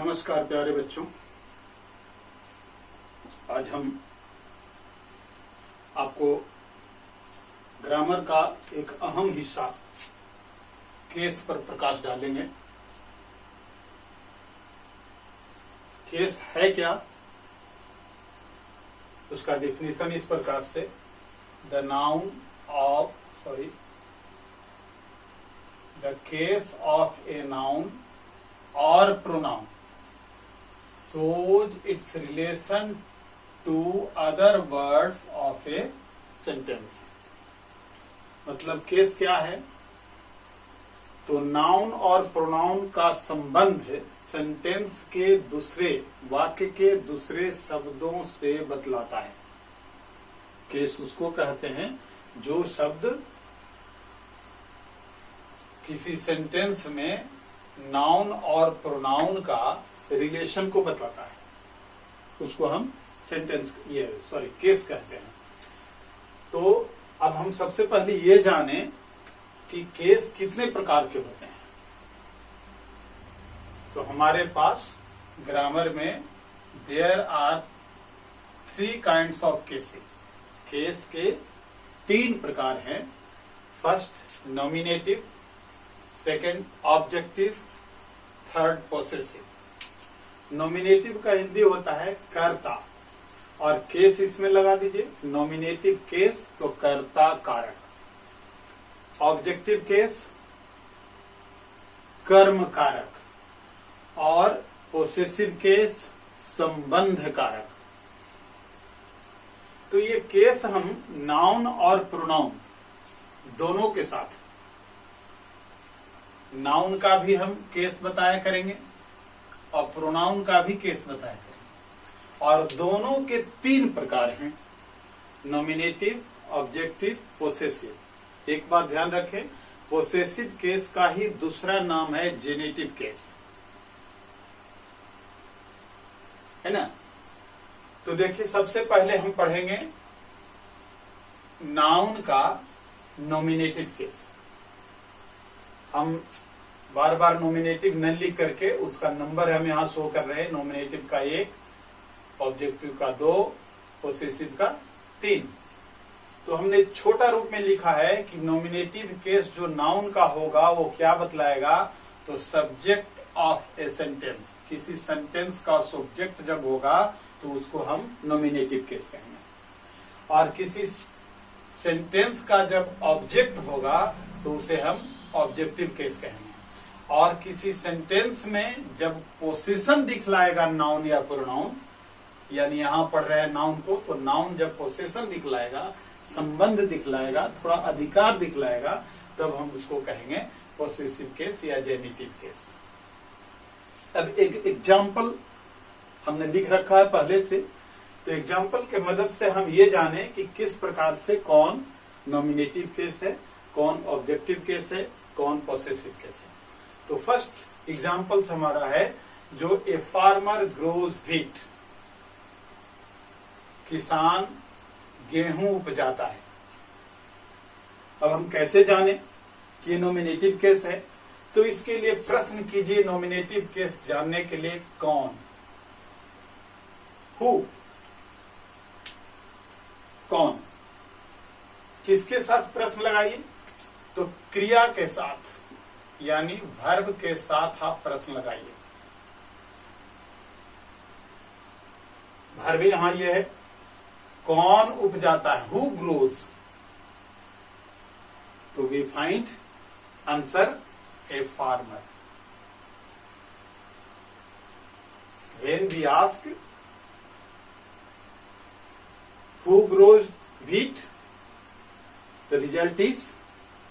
नमस्कार प्यारे बच्चों। आज हम आपको ग्रामर का एक अहम हिस्सा केस पर प्रकाश डालेंगे। केस है क्या, उसका डेफिनेशन इस प्रकार से, the case of a noun or pronoun shows its relation to other words of a sentence। मतलब केस क्या है, तो नाउन और प्रोनाउन का संबंध सेंटेंस के दूसरे वाक्य के दूसरे शब्दों से बतलाता है। केस उसको कहते हैं जो शब्द किसी सेंटेंस में नाउन और प्रोनाउन का रिलेशन को बतलाता है, उसको हम केस कहते हैं। तो अब हम सबसे पहले ये जाने कि केस कितने प्रकार के होते हैं। तो हमारे पास ग्रामर में there are 3 kinds of cases. Case के 3 प्रकार हैं। First nominative, second objective, third possessive. Nominative का हिंदी होता है कर्ता, और केस इसमें लगा दीजिए। नॉमिनेटिव केस तो कर्ता कारक, ऑब्जेक्टिव केस कर्म कारक, और पोसेसिव केस संबंध कारक। तो ये केस हम नाउन और प्रोनाउन दोनों के साथ, नाउन का भी हम केस बताया करेंगे और प्रोनाउन का भी केस बताया करेंगे। और दोनों के 3 प्रकार हैं, नॉमिनेटिव, ऑब्जेक्टिव, पोसेसिव। एक बात ध्यान रखें, पोसेसिव केस का ही दूसरा नाम है जेनेटिव केस, है ना। तो देखिए, सबसे पहले हम पढ़ेंगे नाउन का नॉमिनेटिव केस। हम बार बार नॉमिनेटिव न लिख करके उसका नंबर हम यहां शो कर रहे हैं। नॉमिनेटिव का 1, ऑब्जेक्टिव का 2, पोसेसिव का 3। तो हमने छोटा रूप में लिखा है कि नॉमिनेटिव केस जो नाउन का होगा वो क्या बतलाएगा, तो सब्जेक्ट ऑफ ए सेंटेंस। किसी सेंटेंस का सब्जेक्ट जब होगा तो उसको हम नॉमिनेटिव केस कहेंगे। और किसी सेंटेंस का जब ऑब्जेक्ट होगा तो उसे हम ऑब्जेक्टिव केस कहेंगे। और किसी सेंटेंस में जब पोसेशन दिखलाएगा नाउन या प्रोनाउन, यानी यहां पढ़ रहे हैं नाउन को, तो नाउन जब पोसेशन दिखलाएगा, संबंध दिखलाएगा, थोड़ा अधिकार दिखलाएगा, तब हम उसको कहेंगे पोसेसिव केस या जेनेटिव केस। अब एक एग्जाम्पल हमने लिख रखा है पहले से, तो एग्जाम्पल के मदद से हम ये जाने कि किस प्रकार से कौन नॉमिनेटिव केस है, कौन ऑब्जेक्टिव केस है, कौन पोसेसिव केस है। तो फर्स्ट एग्जाम्पल्स हमारा है जो ए फार्मर ग्रोज व्हीट, किसान गेहूं उपजाता है। अब हम कैसे जाने कि नॉमिनेटिव केस है, तो इसके लिए प्रश्न कीजिए, नॉमिनेटिव केस जानने के लिए कौन, हु, कौन, किसके साथ प्रश्न लगाइए, तो क्रिया के साथ, यानी वर्ब के साथ आप प्रश्न लगाइए। वर्ब यहां ये है, कौन उपजाता है, हु ग्रोज। तो we find answer a farmer. When we ask who grows wheat, the result is,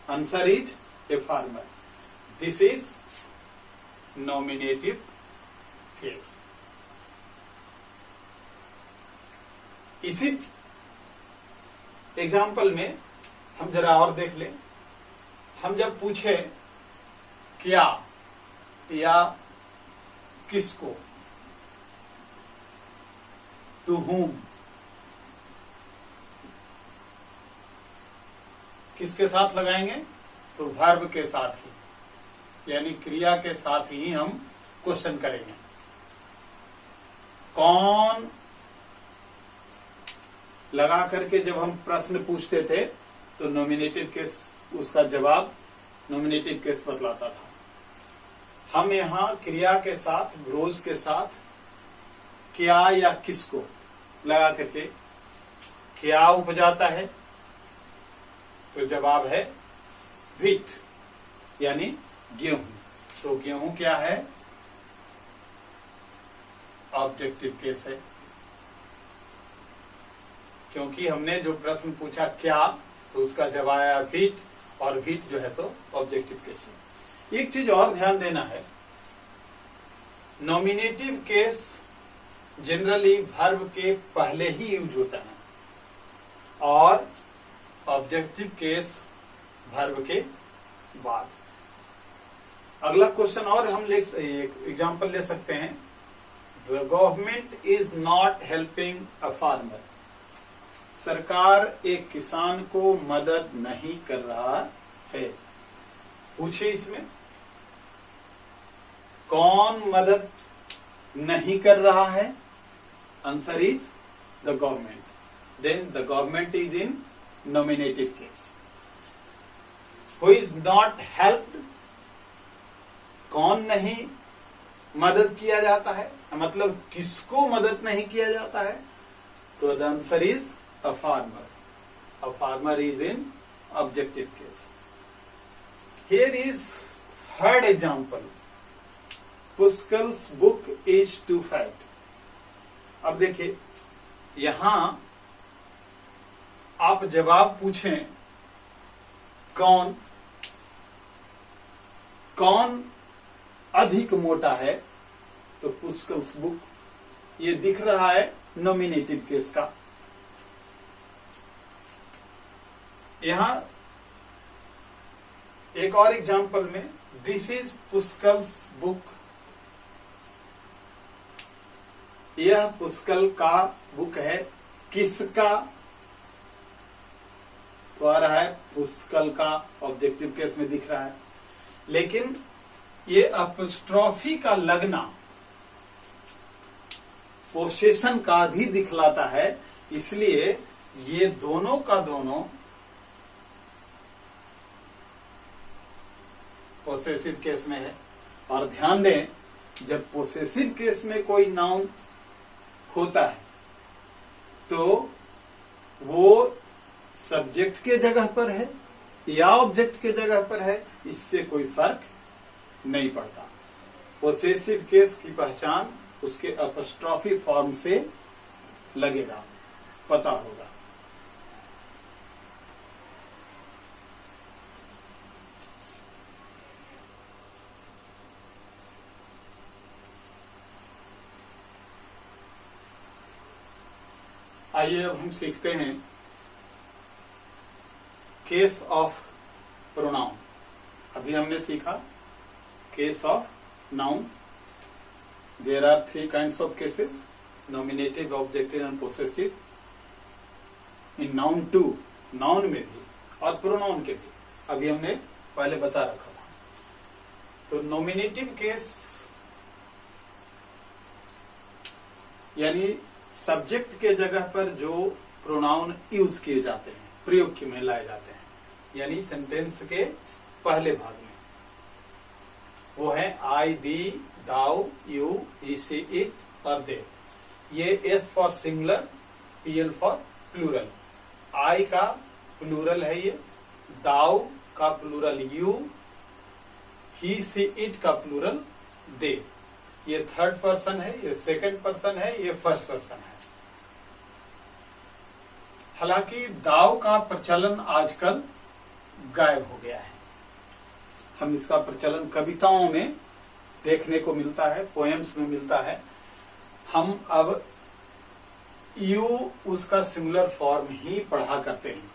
answer is a farmer. This is nominative case. इसी एग्जाम्पल में हम जरा और देख लें। हम जब पूछे क्या या किसको, टू whom, किसके साथ लगाएंगे, तो वर्ब के साथ ही, यानी क्रिया के साथ ही हम क्वेश्चन करेंगे। कौन लगा करके जब हम प्रश्न पूछते थे तो नॉमिनेटिव केस उसका जवाब नॉमिनेटिव केस बतलाता था। हम यहां क्रिया के साथ ग्रोज के साथ क्या या किसको लगा करके क्या उपजाता है तो जवाब है व्हीट यानी गेहूं। तो गेहूं क्या है? ऑब्जेक्टिव केस है, क्योंकि हमने जो प्रश्न पूछा क्या तो उसका जवाब आया व्हीट, और व्हीट जो है सो ऑब्जेक्टिव केस है। एक चीज और ध्यान देना है, नॉमिनेटिव केस जनरली वर्ब के पहले ही यूज होता है और ऑब्जेक्टिव केस वर्ब के बाद। अगला क्वेश्चन और हम एग्जाम्पल ले सकते हैं, the government is not helping a farmer. सरकार एक किसान को मदद नहीं कर रहा है। पूछिए इसमें कौन मदद नहीं कर रहा है? Answer is the government. Then the government is in nominative case. Who is not helped, कौन नहीं मदद किया जाता है, मतलब किसको मदद नहीं किया जाता है? तो the answer is a farmer. A farmer is in objective case. Here is third example. Pushkal's book is too fat. अब देखिए यहां आप जवाब पूछें कौन कौन अधिक मोटा है तो पुष्कल्स बुक, ये दिख रहा है नॉमिनेटिव केस का। यहां एक और एग्जांपल में, दिस इज पुष्कल्स बुक, यह पुष्कल का बुक है। किसका? तो आ रहा है पुष्कल का, ऑब्जेक्टिव केस में दिख रहा है, लेकिन ये अपस्ट्रॉफी का लगना पोसेशन का भी दिखलाता है, इसलिए ये दोनों का दोनों पोसेसिव केस में है। और ध्यान दें, जब पोसेसिव केस में कोई नाउन होता है तो वो सब्जेक्ट के जगह पर है या ऑब्जेक्ट के जगह पर है, इससे कोई फर्क नहीं पड़ता। पोसेसिव केस की पहचान उसके अपस्ट्रॉफी फॉर्म से लगेगा, पता होगा। आइए अब हम सीखते हैं केस ऑफ प्रोनाउन। अभी हमने सीखा case of noun. There are 3 kinds of cases, nominative, objective and possessive. In noun too, noun में भी और प्रोनाउन के भी अभी हमने पहले बता रखा था। तो नॉमिनेटिव केस यानी सब्जेक्ट के जगह पर जो प्रोनाउन यूज किए जाते हैं, प्रयोग में लाए जाते हैं, यानी सेंटेंस के पहले भाग में, वो है I, we, thou, you, he, she, it और दे। ये S for singular, PL for plural. I का प्लूरल है ये, दाउ का plural you, he, she, it का प्लूरल दे। ये थर्ड पर्सन है, ये सेकंड पर्सन है, ये फर्स्ट पर्सन है। हालांकि दाव का प्रचलन आजकल गायब हो गया है। हम इसका प्रचलन कविताओं में देखने को मिलता है, पोएम्स में मिलता है। हम अब यू उसका सिंगुलर फॉर्म ही पढ़ा करते हैं।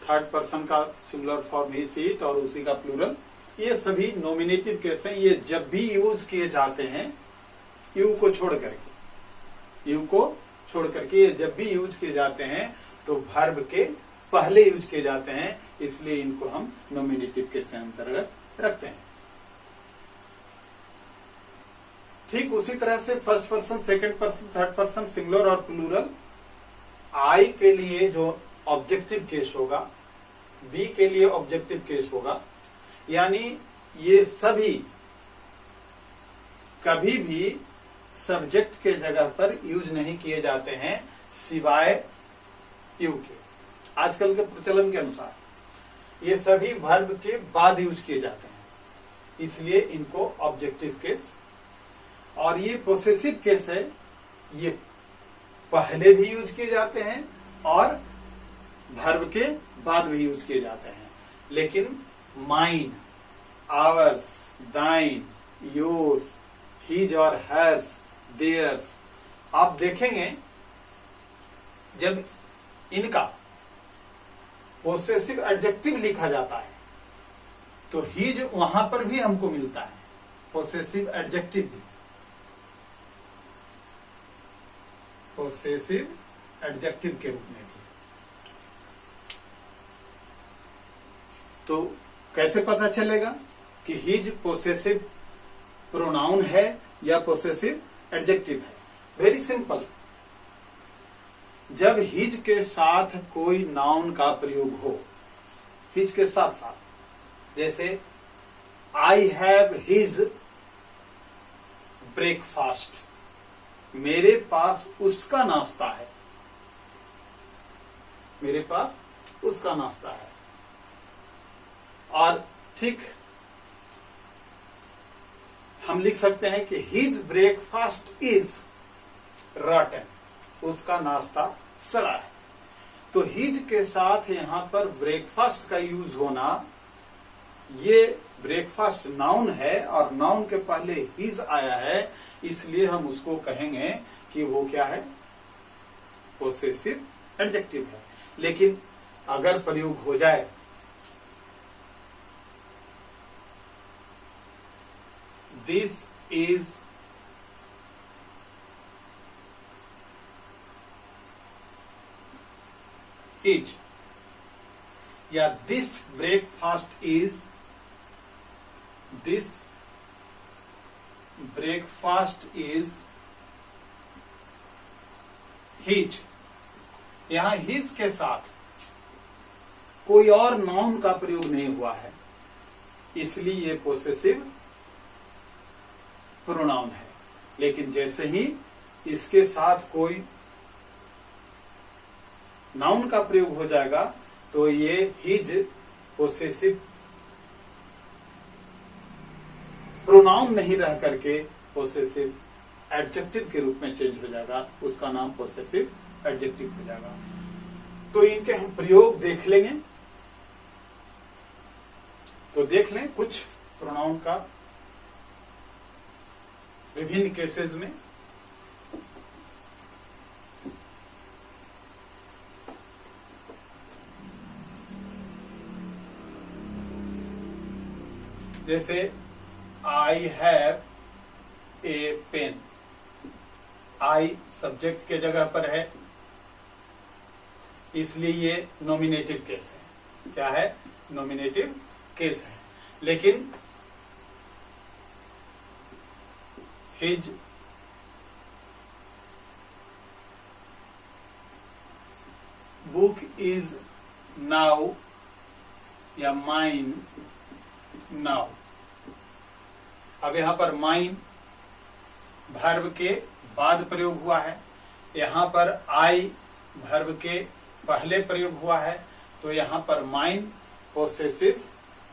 थर्ड पर्सन का singular form he, she, it और उसी का प्लूरल। ये सभी नॉमिनेटिव केस हैं। ये जब भी यूज किए जाते हैं यू को छोड़ करके ये जब भी यूज किए जाते हैं तो वर्ब के पहले यूज किए जाते हैं, इसलिए इनको हम नॉमिनेटिव केस के अंतर्गत रखते हैं। ठीक उसी तरह से first person, second person, third person, singular और प्लूरल, आई के लिए जो ऑब्जेक्टिव केस होगा, बी के लिए ऑब्जेक्टिव केस होगा, यानी ये सभी कभी भी सब्जेक्ट के जगह पर यूज नहीं किए जाते हैं सिवाय यू के। आजकल के प्रचलन के अनुसार ये सभी वर्ब के बाद यूज किए जाते हैं, इसलिए इनको ऑब्जेक्टिव केस। और ये पोसेसिव केस है, ये पहले भी यूज किए जाते हैं और वर्ब के बाद भी यूज किए जाते हैं। लेकिन माइन, आवर्स, दाइन, योर्स, हिज और हर्स, देयर्स, आप देखेंगे जब इनका पोसेसिव एडजेक्टिव लिखा जाता है तो हिज वहां पर भी हमको मिलता है, पोसेसिव एडजेक्टिव भी, पोसेसिव एडजेक्टिव के रूप में भी। तो कैसे पता चलेगा कि हिज पोसेसिव प्रोनाउन है या पोसेसिव एडजेक्टिव है? वेरी सिंपल, जब हिज के साथ कोई नाउन का प्रयोग हो, हिज के साथ साथ, जैसे आई हैव हिज ब्रेकफास्ट, मेरे पास उसका नाश्ता है, मेरे पास उसका नाश्ता है। और ठीक हम लिख सकते हैं कि हिज ब्रेकफास्ट इज रॉटन, उसका नाश्ता सड़ा है। तो हिज के साथ यहां पर ब्रेकफास्ट का यूज होना, ये ब्रेकफास्ट नाउन है और नाउन के पहले हिज आया है, इसलिए हम उसको कहेंगे कि वो क्या है, पोसेसिव एडजेक्टिव है। लेकिन अगर प्रयोग हो जाए दिस इज हिज या this breakfast is, this breakfast is his, यहां हिज के साथ कोई और नाउन का प्रयोग नहीं हुआ है, इसलिए ये पोसेसिव प्रोनाउन है। लेकिन जैसे ही इसके साथ कोई नाउन का प्रयोग हो जाएगा तो ये हिज पोसेसिव प्रोनाउन नहीं रह करके पोसेसिव एडजेक्टिव के रूप में चेंज हो जाएगा, उसका नाम पोसेसिव एडजेक्टिव हो जाएगा। तो इनके हम प्रयोग देख लेंगे। तो देख लें कुछ प्रोनाउन का विभिन्न केसेस में। जैसे I have a pen, I subject के जगह पर है, इसलिए ये नॉमिनेटिव केस है। क्या है? नॉमिनेटिव केस है। लेकिन हिज बुक इज नाउ या माइन नाउ। अब यहां पर माइन वर्ब के बाद प्रयोग हुआ है, यहां पर आई वर्ब के पहले प्रयोग हुआ है, तो यहां पर माइन पोसेसिव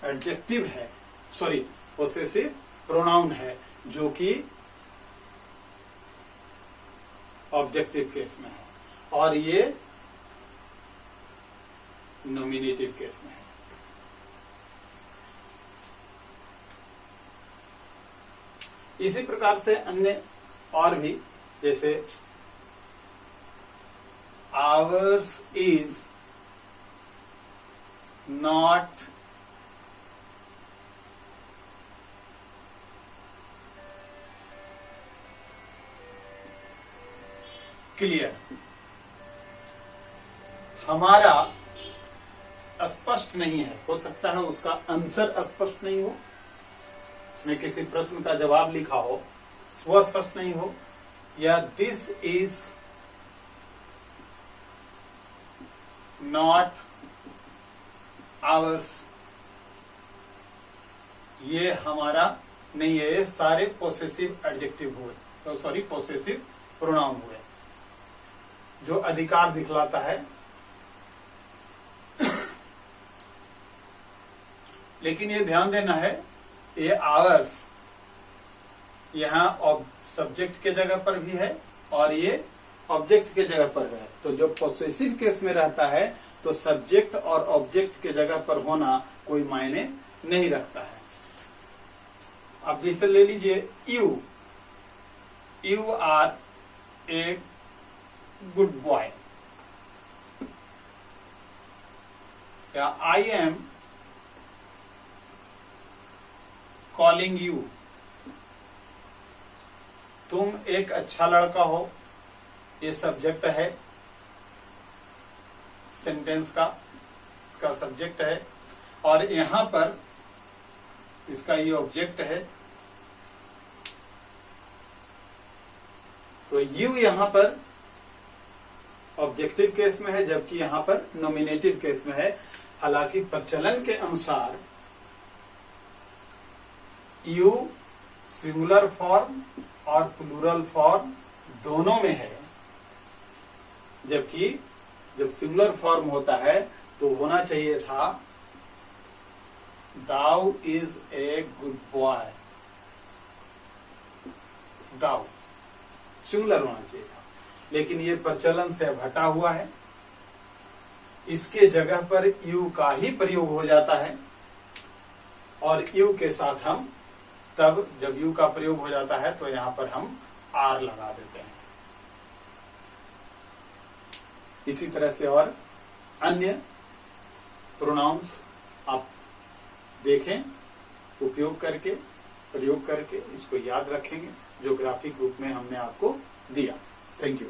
एडजेक्टिव है, सॉरी पोसेसिव प्रोनाउन है, जो कि ऑब्जेक्टिव केस में है, और ये नॉमिनेटिव केस में है। इसी प्रकार से अन्य और भी, जैसे आवर्स इज नॉट क्लियर, हमारा स्पष्ट नहीं है। हो सकता है उसका आंसर स्पष्ट नहीं हो, उसमें किसी प्रश्न का जवाब लिखा हो वो स्पष्ट नहीं हो, या दिस इज नॉट आवर्स, ये हमारा नहीं है, ये सारे पोसेसिव एडजेक्टिव हुए, तो सॉरी पोसेसिव प्रोनाउन हुए, जो अधिकार दिखलाता है। लेकिन ये ध्यान देना है, ये आवर्स यहाँ सब्जेक्ट के जगह पर भी है और ये ऑब्जेक्ट के जगह पर है। तो जो पोसेसिव केस में रहता है तो सब्जेक्ट और ऑब्जेक्ट के जगह पर होना कोई मायने नहीं रखता है। अब जैसे ले लीजिए you are a good boy, या आई एम कॉलिंग यू, तुम एक अच्छा लड़का हो, ये सब्जेक्ट है सेंटेंस का, इसका सब्जेक्ट है, और यहां पर इसका ये ऑब्जेक्ट है। तो यू यहां पर ऑब्जेक्टिव केस में है, जबकि यहां पर नॉमिनेटिव केस में है। हालांकि प्रचलन के अनुसार यू सिंगुलर फॉर्म और प्लूरल फॉर्म दोनों में है, जबकि जब सिंगुलर फॉर्म होता है तो होना चाहिए था thou is a good boy, thou singular होना चाहिए था, लेकिन ये प्रचलन से हटा हुआ है। इसके जगह पर यू का ही प्रयोग हो जाता है, और यू के साथ हम तब जब यू का प्रयोग हो जाता है तो यहां पर हम आर लगा देते हैं। इसी तरह से और अन्य प्रोनाउंस आप देखें, उपयोग करके, प्रयोग करके इसको याद रखेंगे, जो ग्राफिक रूप में हमने आपको दिया। Thank you.